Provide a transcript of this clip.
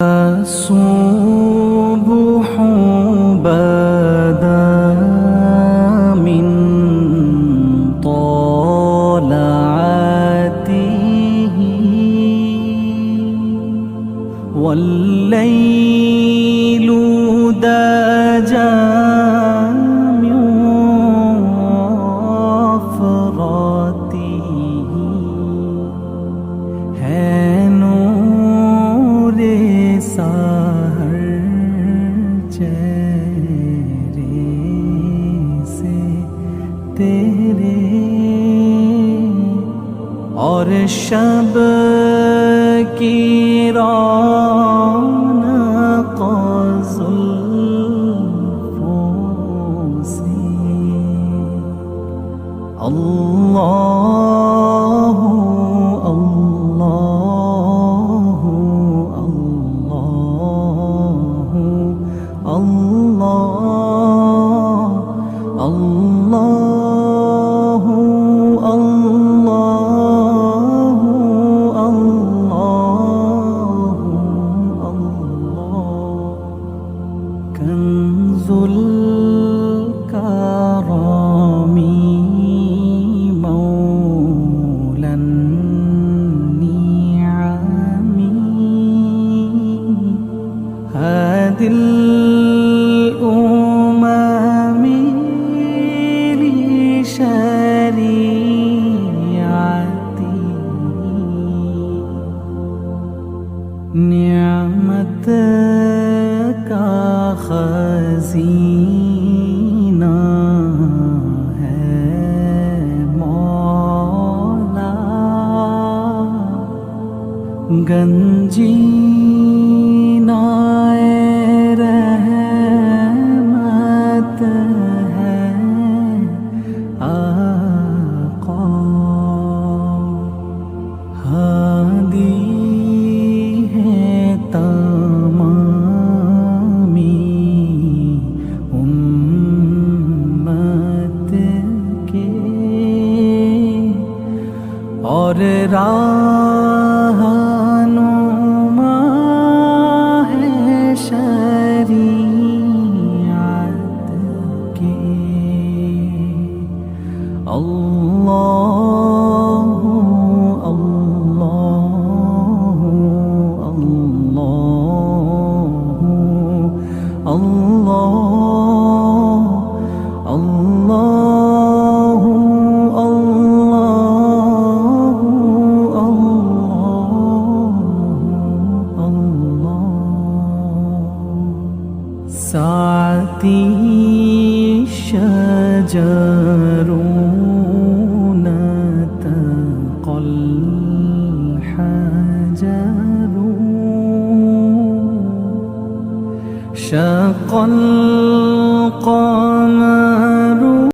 الصبح بدا من طلعته والليل دجى من وفرته सहर चेहरे से तेरे और शब की रौनक ज़ुल्फ़ों से अल्लाह कंजुल करमी मौलन नियामी हादिल उम्मी शरीअती नियामत का खज़ीना है मौला गंजीना रहमत है आका हादी है तमामी उम्मत के और रहनुमा है शरीअत के अल्लाह अल्लाह अल्लाह अल्लाह अल्लाह साती शजरून तक़ल हजरू शक़ल क़मर